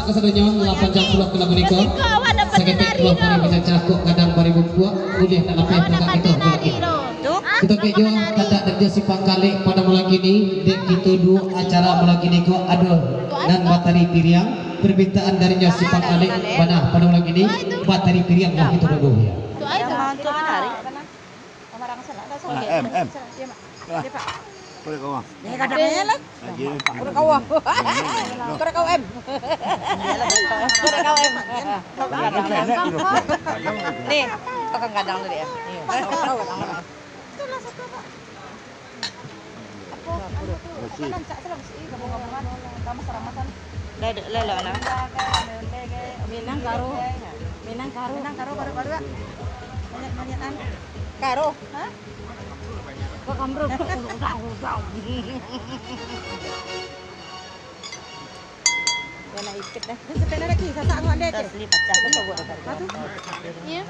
Kesedunya 8 jam pulang ke lagu niko seketik 20 bisa cakup kadang 2000 buah boleh tak lepas belakang itu lagi kita kejo kata kerja si pangkalik pada malam ini dek kita dua acara malam ini ko aduh dan batari piriang permintaan darinya si pangkalik mana pada malam ini batari piriang lah itu dulu ya Boleh kau ah? Ni kadangnya lah. Boleh kau ah? Boleh kau em? Boleh kau em? Nih, tukang kadang tu dia. Karo. Hah? Kok kambruk Yana ikut dah. Sepeda lagi, sasak aku ada. Terus lipat cakap kau buat apa? Satu. Iya.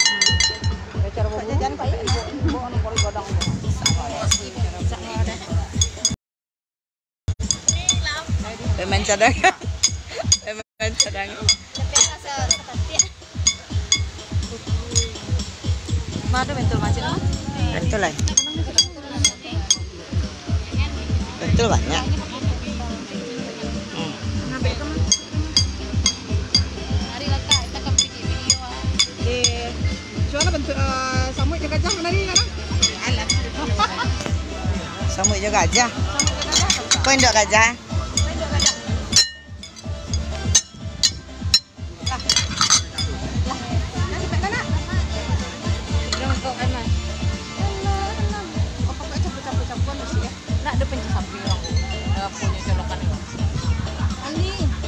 Cara buat jajan kau ibu anu kori godang. Pemain cadangan. Pemain cadangan. Mana bentul macam mana? Bentul lah. Betul banyak. Soalnya bentuk samui juga gajah mana ni kan? Samui juga gajah. Kau induk gajah?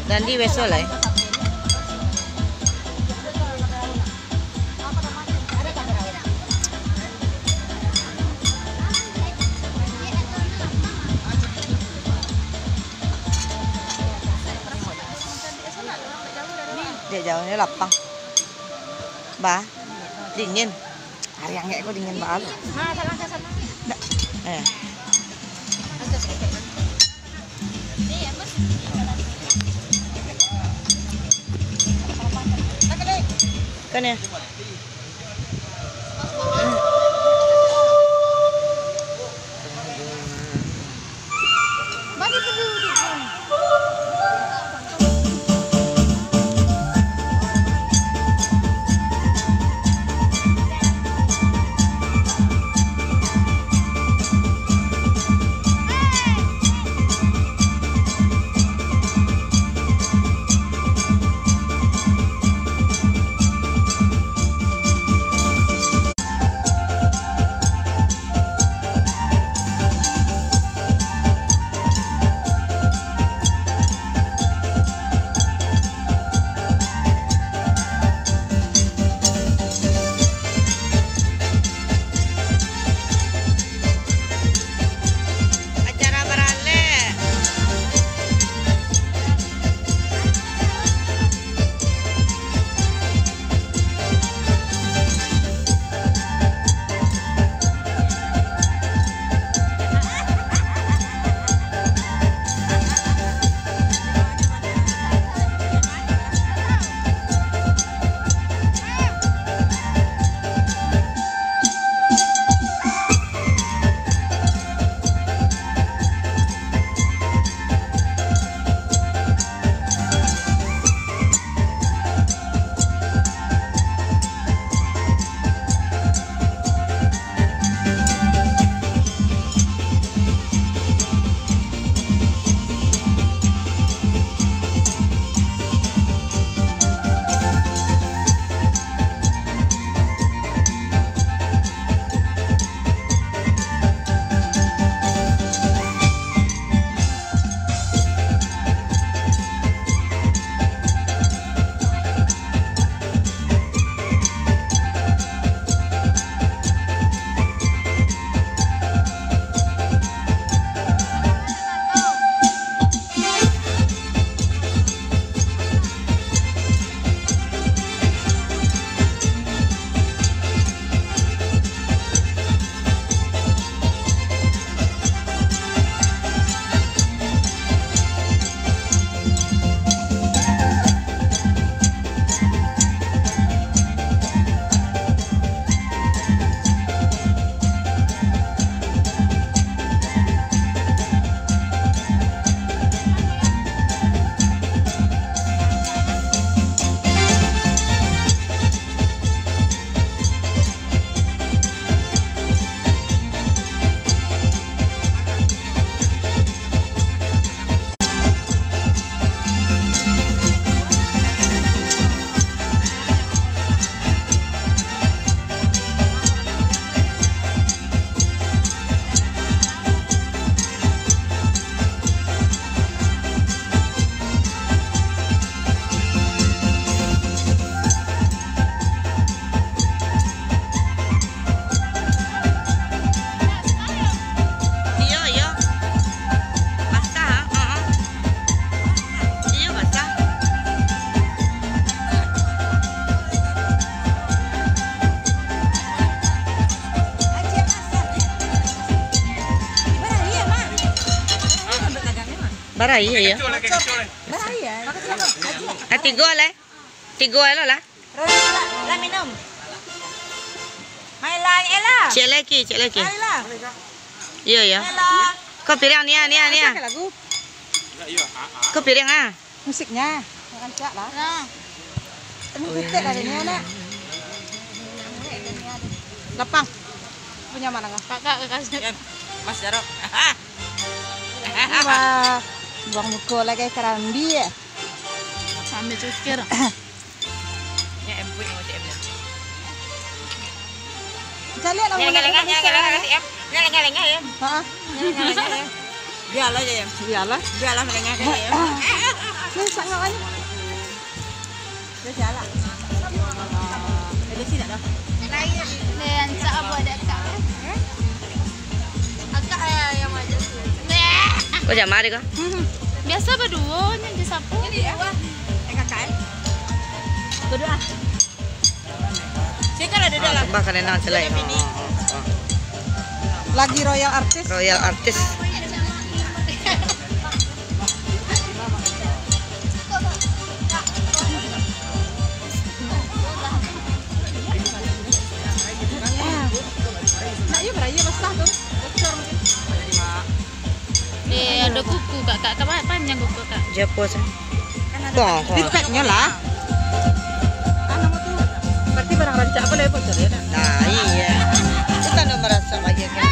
Dan di besok lah. Dia jauhnya lapang. Bah, dingin. Hari yang kayak kok dingin banget. Nah, sama. Kan ya? Barai ya. Bahaya. Tiga lah. Lah minum. Mai lah Ella. Cek lagi. Mai lah. Iya ya. Ella. Kau piring ni. Pakai lagu. Kau piring ah. Musiknya. Makan cak lah. Temu titik lah ini anak. Lapang. Punya mana kah? Kakak kasih. Mas Jarok. Wah, buang muka lagi kerambi ya. Sambil cukir. Ya em punya macam em. Saya lihat lah. Lengah ya. Hah? Biarlah je em. Biarlah melengah kan ya. Ni sangat banyak. Dah jalan. Ada sini tak dah? Dan apa ada kak? Agak yang macam tu. Kau jangan mari kau. Biasa berdua ni dia sapu. Kakak. Berdua. Saya kalau duduk lah. Bahkan enak celai. Lagi Royal Artist. Royal Artist. Nak ya beraya besar tu. Ada kuku kak panjang kuku kak. Jepos. Kong. Feedbacknya lah. Anak tu. Berarti barang rancak apa lagi bocor ya? Nah iya. Kita nak merasa aja kan.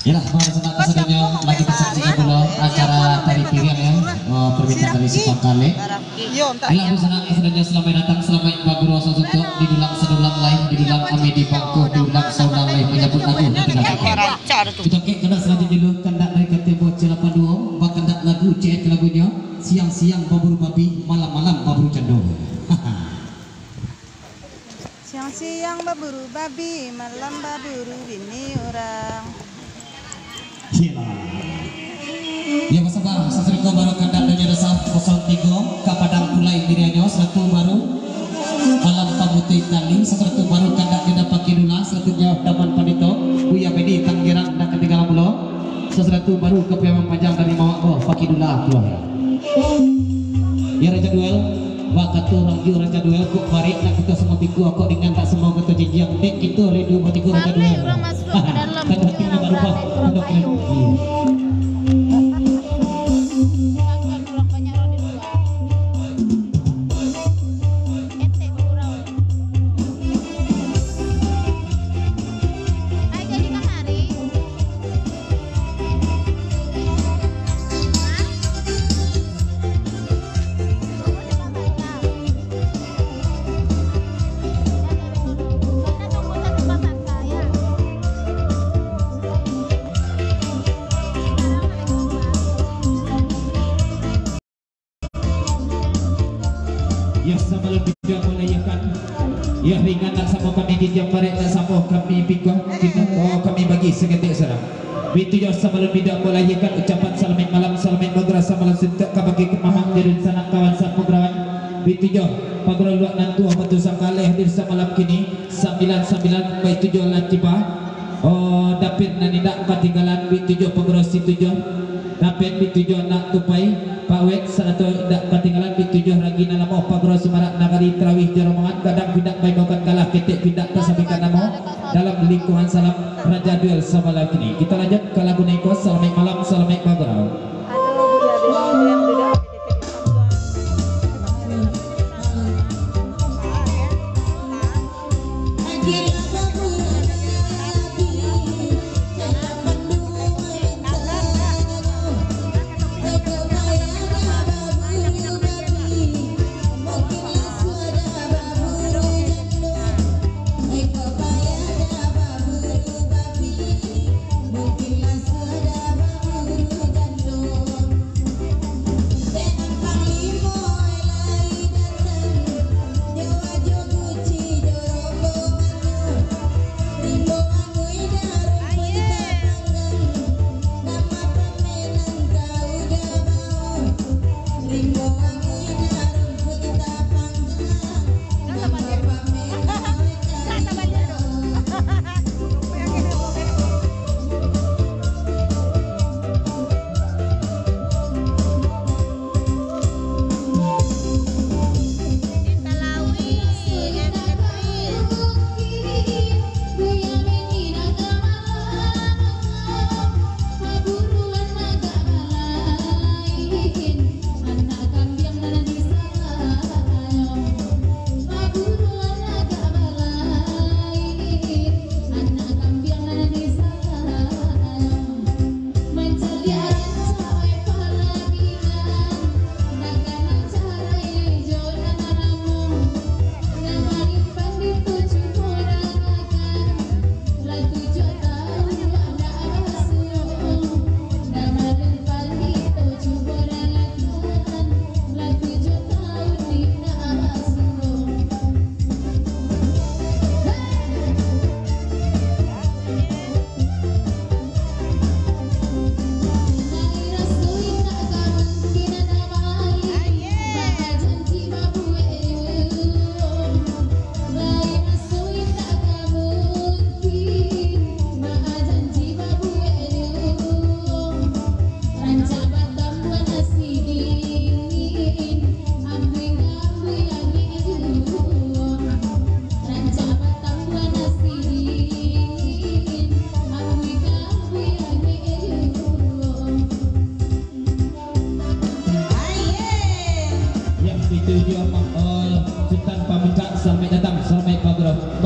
Yalah, para senang kesedunya lagi tersaksikan dulu acara tari piring ya, permintaan dari Sipang Kale. Yalah, senang kesedunya selamat datang, selamat baguro sosoto di dulang sedulang lain, di dulang kami di bangku, di dulang saulang lain menyebut lagu nanti datang. Kita kena selanjutnya dulu kandak dari Ketebo Celapa Duo, kandak lagu cet lagunya siang-siang baburu babi, malam-malam baburu cendol. Siang-siang baburu babi, malam baburu bini orang. Ya bersama seseriko baru kandak dan nyerasa 03 kapadang pulai dirianyo satu baru malam pamutih tali seseriko baru kandak dia dapat kidula seseriko daman panito Buya Bedi Tanggerang dan ketinggalan pulau seseriko baru kepiaman panjang dari mawak boh pakidula keluar ya Raja Duel wakatu rangju Raja Duel kok balik nak kita semua biku kok dengan tak semua kata jenjang dek kita redu batiku Raja Duel Orang masuk ke dalam kan hatinya baru bah untuk ya sama lebih tidak melayakan ya ringan tak sama kami di jam barik tak sama kami pikir kita kami bagi seketik serang itu ya sama lebih tidak melayakan ucapan salamin malam salamin madrasah malam sentak kabagi kemamang jadi sanak kawan sapu gerawan itu ya pagro luak nantu apa tu sangkale hadir semalam kini 99 baik tujuh latiba dapet nani tak ketinggalan itu ya pagro situ ya dapet itu ya nak tupai Pawet satu dak ketinggalan di 7 lagi nama pagro semarak nagari terawih jaromangan kadang pindah baik kalah ketik pindah tersampaikan nama dalam lingkungan salam Raja Duel semalam ini kita lanjut ke lagu Neko Selamat Malam Selamat Pagro.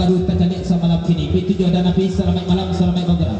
baru terjadi semalam kini. Itu juga dan Nabi selamat malam, selamat malam.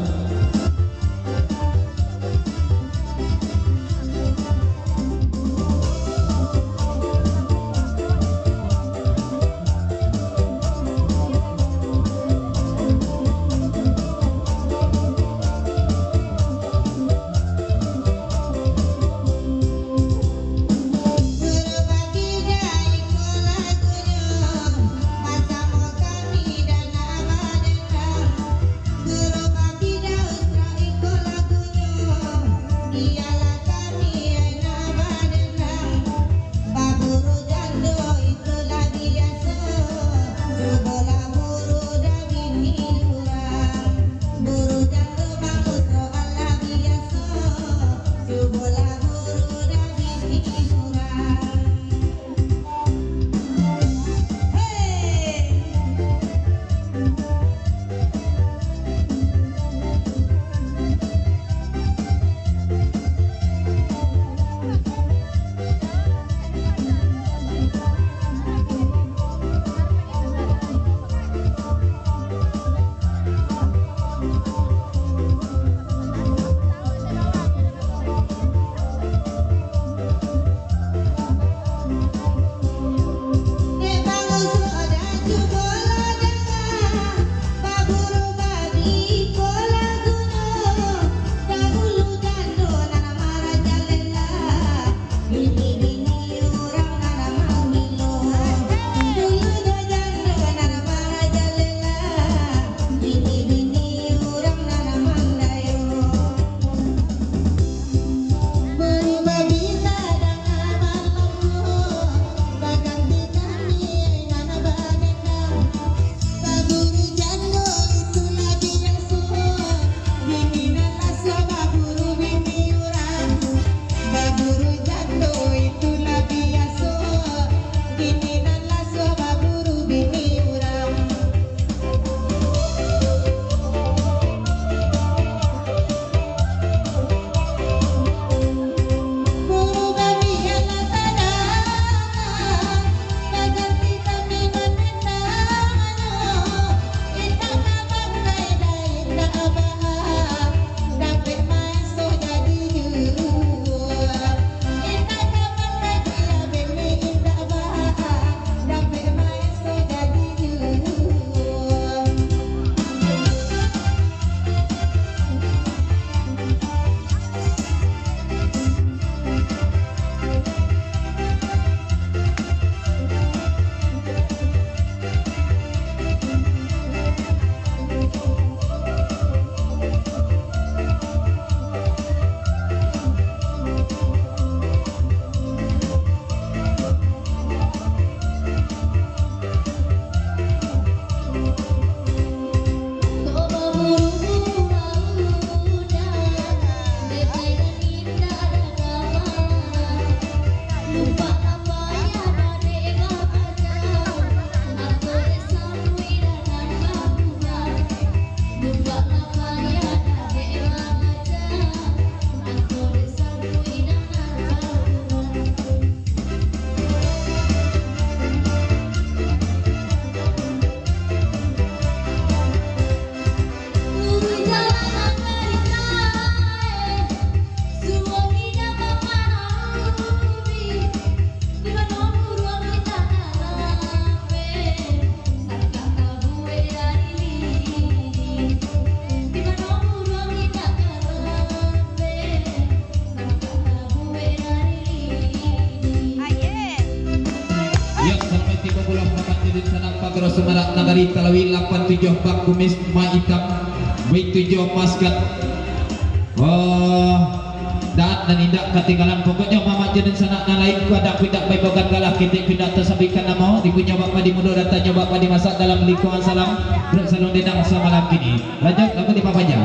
dari Talawi 87 Bang Kumis Ma Hitam Baik 7 Maskat dan tidak ketinggalan pokoknya mama jenis sanak na lain ku ada pindah baik bogan galah kita pindah tersabikan nama dikunya bapak di muda datanya bapak dimasak dalam lingkungan salam bersalon dedang sama malam kini lanjut lagu di papanya.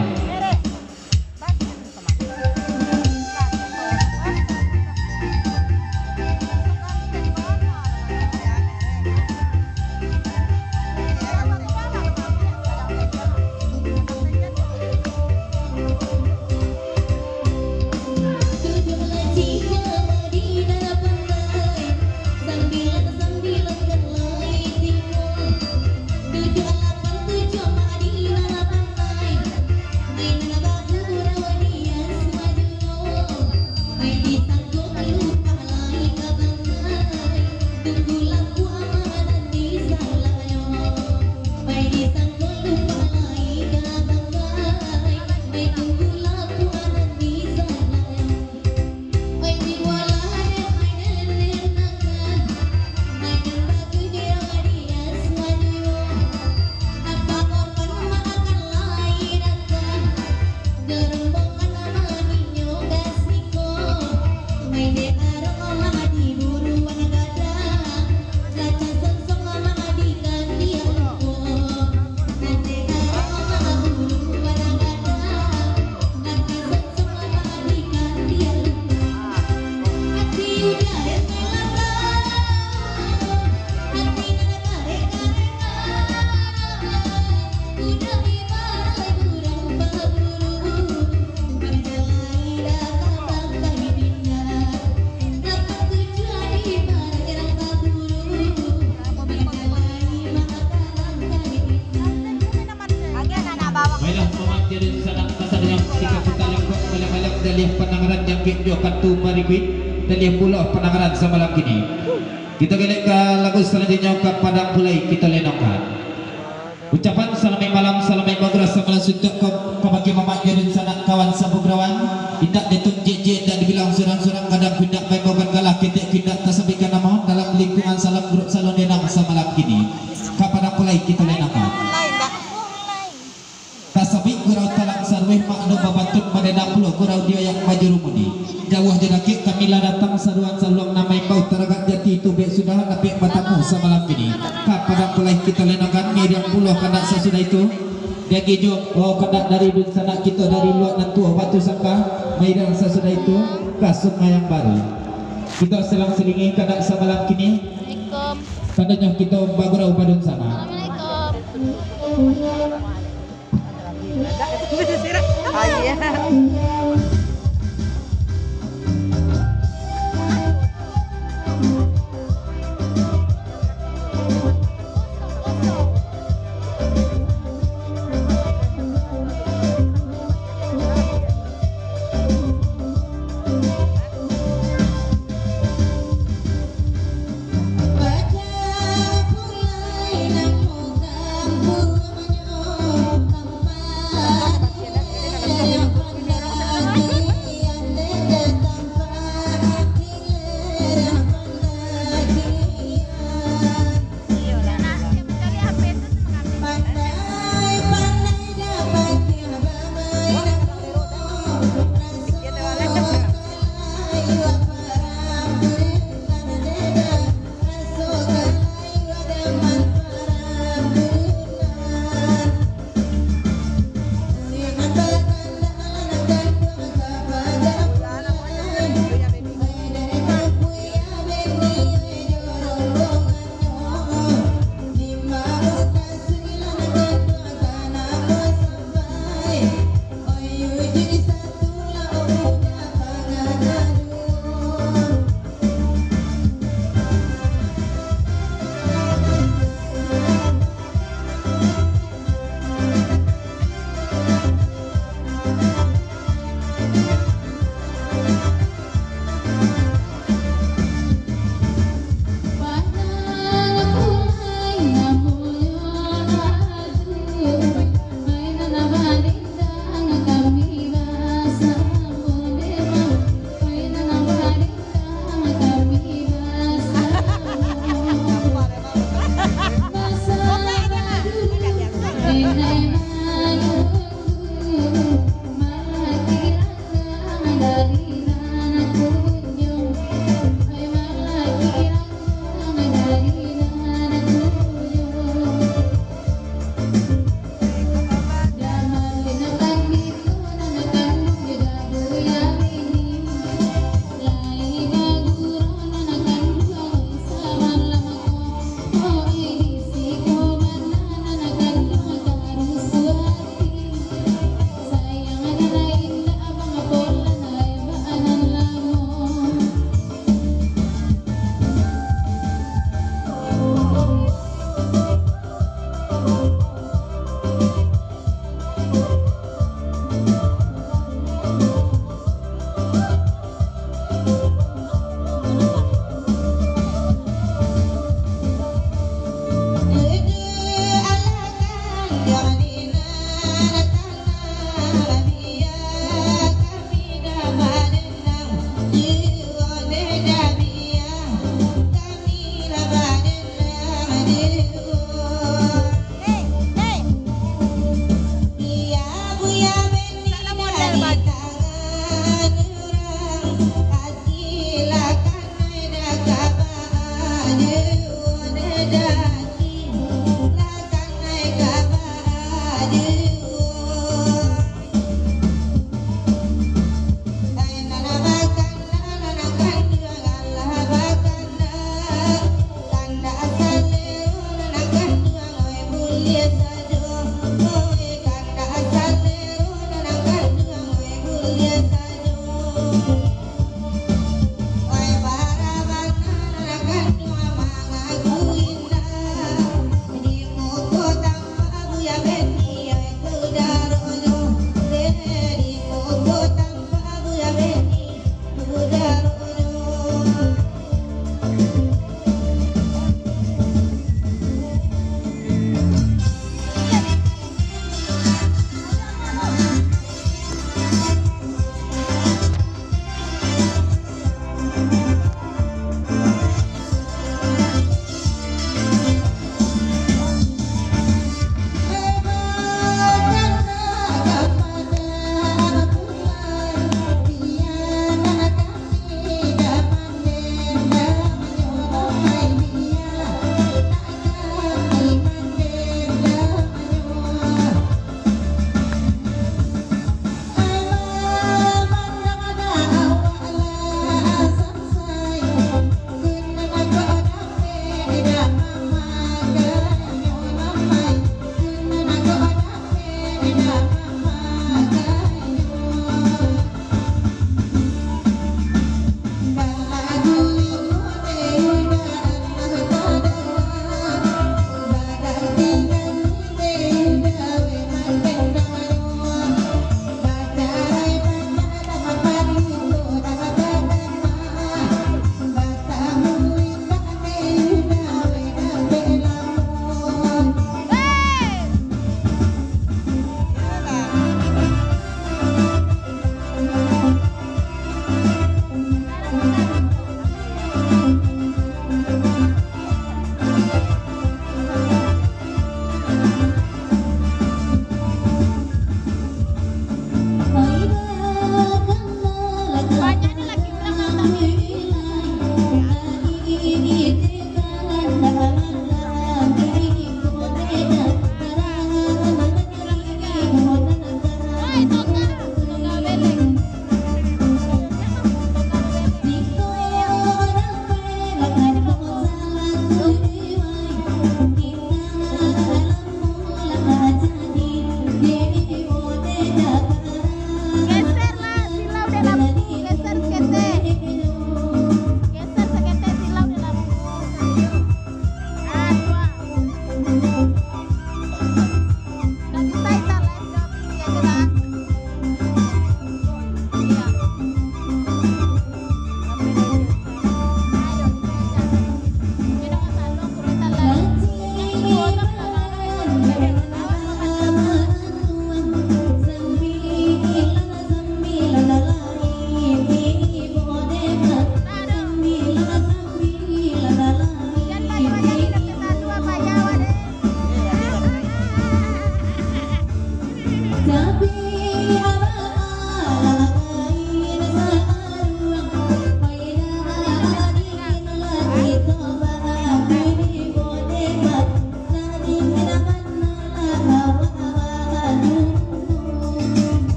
Penanganan yang kita kartu maribit dan yang pula penanganan semalam kini kita gelek ke lagu selanjutnya ke Padang Pulai kita lenongkan ucapan salamai malam salamai magras samalah suntuk ke bagi mamak jadi sanak kawan sabugrawan tidak ditun jeje dan dibilang surang-surang kadang pindah baik bogan galah kita tidak tersabikan nama dalam lingkungan salam grup salon denang semalam kini ke Padang Pulai kita lenongkan tasabik gurau talang sarweh makna babatun madena pulau gurau dia yang maju rumuni jauh jenaki kamilah datang saruan-saruang namai bau teragat jati itu bek sudah tapi matamu semalam ini pada Pulai kita lenakan Miriam pulau kanak sesudah itu dia gijo kanak dari dun sana kita dari luar nantua batu sangka Miriam sesudah itu kasut yang baru kita selang selingi kanak semalam kini tandanya kita bagurau badun sana.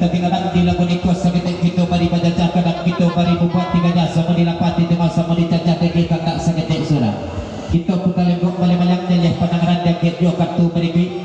kita kinalang di lagu nikos sakit kita bari bajajah kadang kita bari buat tiga jasa mau dilapati dengan sama dicacah kita tak sakit surah kita putar lembok balik malam jeleh penanganan dan kita kartu beri